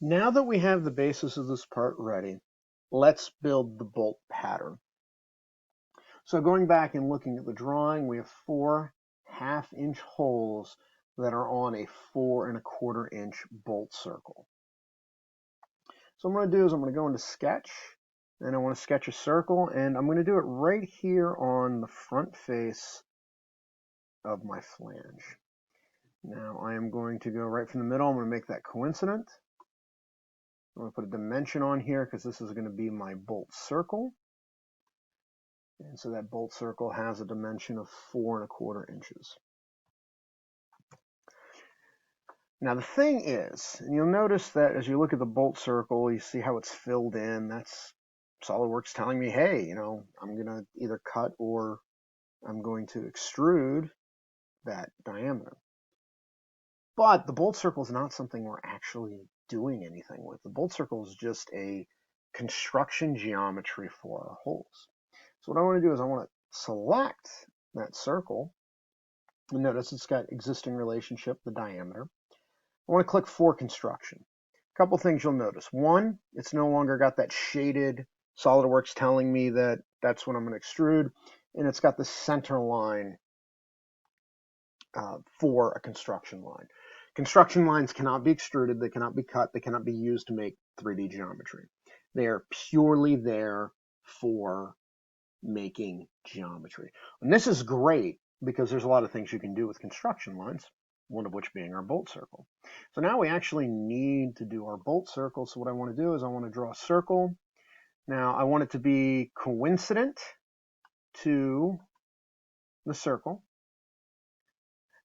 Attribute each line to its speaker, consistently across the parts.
Speaker 1: Now that we have the basis of this part ready, let's build the bolt pattern. So going back and looking at the drawing, we have 4 half-inch holes that are on a 4 1/4 inch bolt circle. So what I'm going to do is I'm going to go into sketch, and I want to sketch a circle, and I'm going to do it right here on the front face of my flange. Now I am going to go right from the middle. I'm going to make that coincident. I'm going to put a dimension on here because this is going to be my bolt circle. And so that bolt circle has a dimension of 4 1/4 inches. Now the thing is, and you'll notice that as you look at the bolt circle, you see how it's filled in. That's SolidWorks telling me, hey, I'm going to either cut or I'm going to extrude that diameter. But the bolt circle is not something we're actually doing anything with. The bolt circle is just a construction geometry for our holes. So what I want to do is I want to select that circle. And notice it's got existing relationship, the diameter. I want to click for construction. A couple things you'll notice. One, it's no longer got that shaded SolidWorks telling me that that's what I'm going to extrude. And it's got the center line for a construction line. Construction lines cannot be extruded, they cannot be cut, they cannot be used to make 3D geometry. They are purely there for making geometry. And this is great because there's a lot of things you can do with construction lines, one of which being our bolt circle. So now we actually need to do our bolt circle. So what I want to do is I want to draw a circle. Now I want it to be coincident to the circle.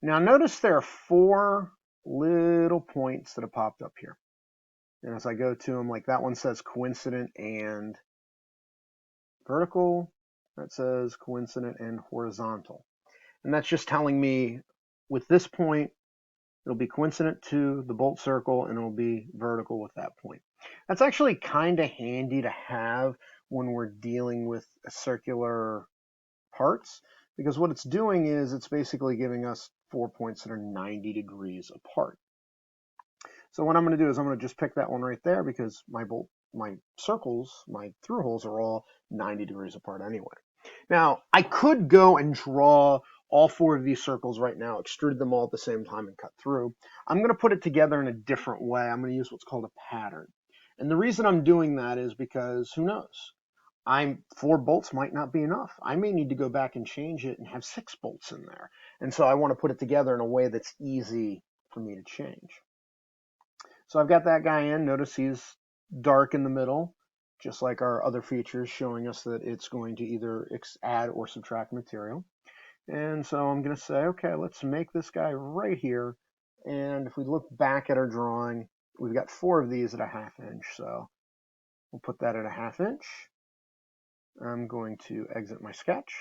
Speaker 1: Now notice there are 4 little points that have popped up here. And as I go to them, like that one says coincident and vertical. That says coincident and horizontal. And that's just telling me with this point, it'll be coincident to the bolt circle and it'll be vertical with that point. That's actually kind of handy to have when we're dealing with circular parts, because what it's doing is it's basically giving us 4 points that are 90 degrees apart. So what I'm going to do is I'm going to just pick that one right there because my circles, my through holes are all 90 degrees apart anyway. Now, I could go and draw all 4 of these circles right now, extrude them all at the same time and cut through. I'm going to put it together in a different way. I'm going to use what's called a pattern. And the reason I'm doing that is because who knows? 4 bolts might not be enough. I may need to go back and change it and have 6 bolts in there. And so I want to put it together in a way that's easy for me to change. So I've got that guy in. Notice he's dark in the middle, just like our other features, showing us that it's going to either add or subtract material. And so I'm going to say, okay, let's make this guy right here. And if we look back at our drawing, we've got 4 of these at a 1/2 inch. So we'll put that at a 1/2 inch. I'm going to exit my sketch.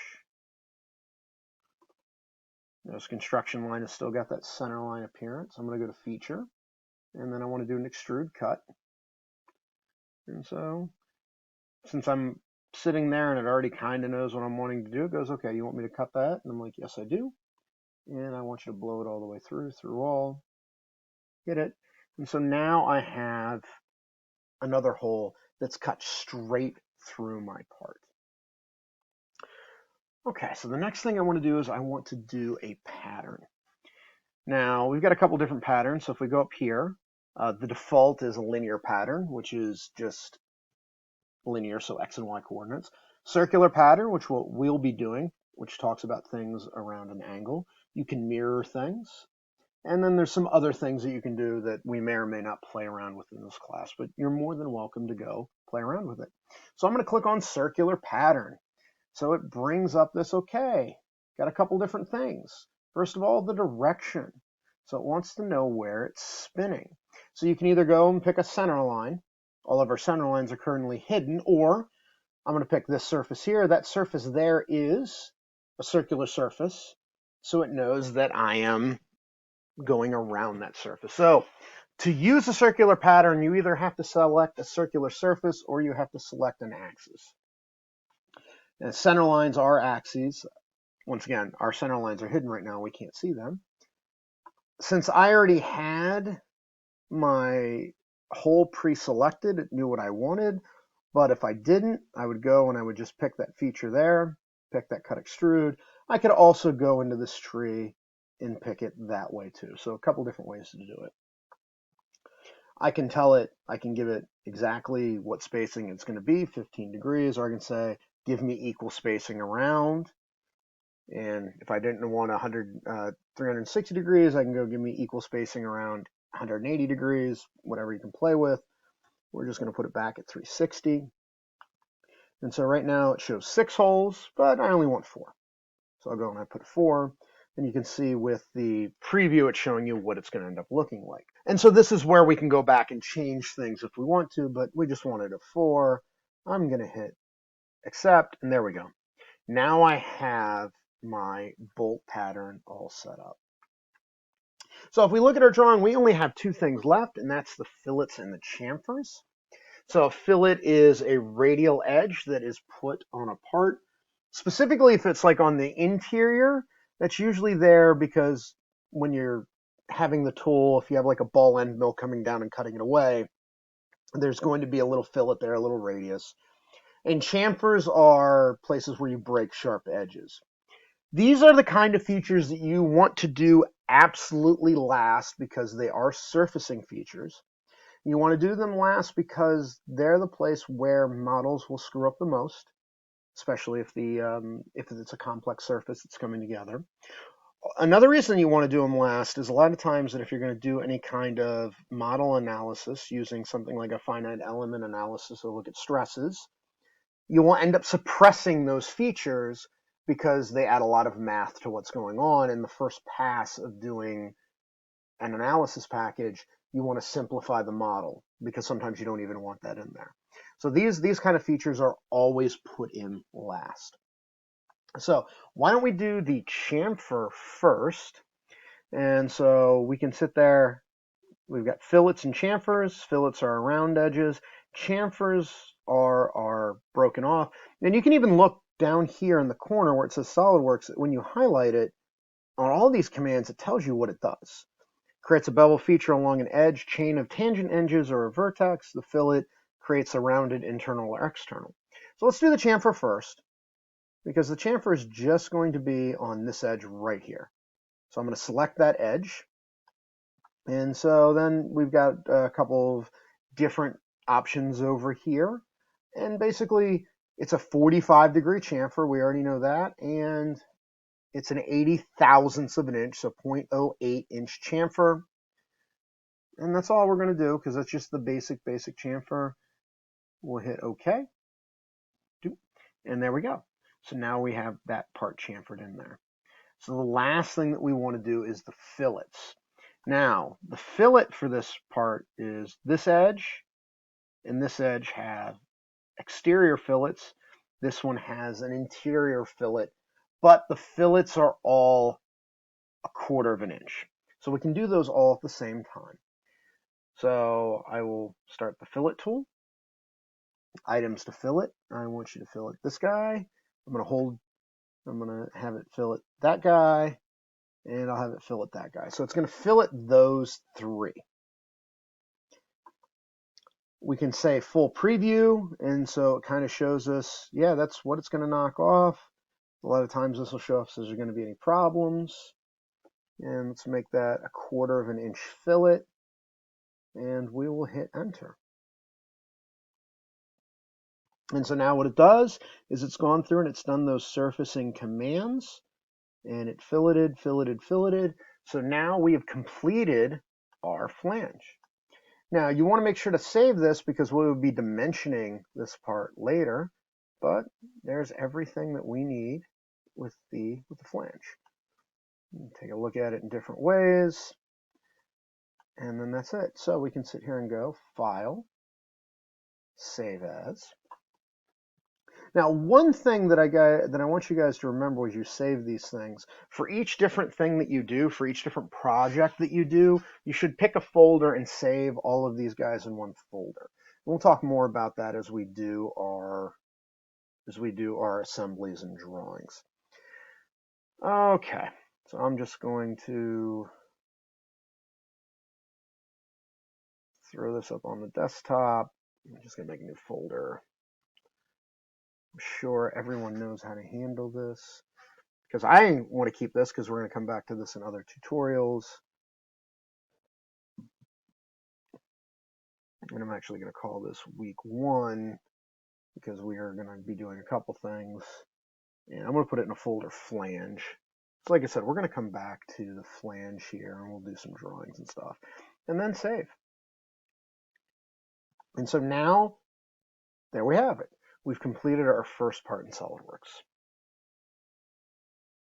Speaker 1: Notice construction line has still got that center line appearance. I'm going to go to feature, and then I want to do an extrude cut. And so since I'm sitting there and it already kind of knows what I'm wanting to do, it goes, okay, you want me to cut that? And I'm like, yes, I do. And I want you to blow it all the way through all, hit it. And so now I have another hole that's cut straight through my part. Okay, so the next thing I want to do is I want to do a pattern. Now, we've got a couple different patterns. So if we go up here, the default is a linear pattern, which is just linear, so X and Y coordinates. Circular pattern, which we'll be doing, which talks about things around an angle. You can mirror things. And then there's some other things that you can do that we may or may not play around with in this class, but you're more than welcome to go play around with it. So I'm going to click on circular pattern. So it brings up this, okay, got a couple different things. First of all, the direction. So it wants to know where it's spinning. So you can either go and pick a center line. All of our center lines are currently hidden, or I'm going to pick this surface here. That surface there is a circular surface, so it knows that I am going around that surface. So to use a circular pattern, you either have to select a circular surface or you have to select an axis. And center lines are axes. Once again, our center lines are hidden right now. We can't see them. Since I already had my hole pre-selected. It knew what I wanted. But if I didn't, I would go and I would just pick that feature there, pick that cut extrude. I could also go into this tree and pick it that way too. So a couple different ways to do it. I can tell it, I can give it exactly what spacing it's going to be, 15 degrees, or I can say, give me equal spacing around. And if I didn't want 360 degrees, I can go give me equal spacing around 180 degrees, whatever you can play with. We're just going to put it back at 360. And so right now it shows 6 holes, but I only want 4. So I'll go and I put 4. And you can see with the preview, it's showing you what it's going to end up looking like. And so this is where we can go back and change things if we want to, but we just wanted a 4. I'm going to hit accept, and there we go. Now I have my bolt pattern all set up. So if we look at our drawing, we only have 2 things left, and that's the fillets and the chamfers. So a fillet is a radial edge that is put on a part. Specifically, if it's like on the interior, that's usually there because when you're having the tool, if you have like a ball end mill coming down and cutting it away, there's going to be a little fillet there, a little radius. And chamfers are places where you break sharp edges. These are the kind of features that you want to do absolutely last because they are surfacing features. You want to do them last because they're the place where models will screw up the most, especially if it's a complex surface that's coming together. Another reason you want to do them last is a lot of times that if you're going to do any kind of model analysis using something like a finite element analysis or look at stresses, you will end up suppressing those features because they add a lot of math to what's going on. In the first pass of doing an analysis package, you want to simplify the model because sometimes you don't even want that in there. So these kind of features are always put in last. So why don't we do the chamfer first? And so we can sit there. We've got fillets and chamfers. Fillets are round edges. Chamfers are broken off. And you can even look down here in the corner where it says SolidWorks. When you highlight it, on all these commands, it tells you what it does. Creates a bevel feature along an edge, chain of tangent edges or a vertex. The fillet creates a rounded internal or external. So let's do the chamfer first, because the chamfer is just going to be on this edge right here. So I'm going to select that edge. And so then we've got a couple of different options over here. And basically, it's a 45-degree chamfer. We already know that. And it's an 80 thousandths of an inch, so 0.08-inch chamfer. And that's all we're going to do because that's just the basic chamfer. We'll hit OK. And there we go. So now we have that part chamfered in there. So the last thing that we want to do is the fillets. Now, the fillet for this part is this edge and this edge have exterior fillets. This one has an interior fillet, but the fillets are all 1/4 of an inch. So we can do those all at the same time. So I will start the fillet tool. Items to fillet. I want you to fillet this guy. I'm going to have it fillet that guy, and I'll have it fillet that guy. So it's going to fillet those 3. We can say full preview, and so it kind of shows us, yeah, that's what it's going to knock off. A lot of times this will show us if there's going to be any problems. And let's make that 1/4 of an inch fillet, and we will hit enter. And so now what it does is it's gone through and it's done those surfacing commands, and it filleted. So now we have completed our flange. Now you want to make sure to save this because we will be dimensioning this part later, but there's everything that we need with the flange. Take a look at it in different ways, and then that's it. So we can sit here and go File, Save As. Now, one thing that I want you guys to remember as you save these things, for each different thing that you do, for each different project that you do, you should pick a folder and save all of these guys in one folder. We'll talk more about that as we do our assemblies and drawings. Okay, so I'm just going to throw this up on the desktop. I'm just going to make a new folder. I'm sure everyone knows how to handle this, because I want to keep this because we're going to come back to this in other tutorials. And I'm actually going to call this week 1 because we are going to be doing a couple things. And I'm going to put it in a folder flange. So like I said, we're going to come back to the flange here and we'll do some drawings and stuff. And then save. And so now, there we have it. We've completed our first part in SOLIDWORKS.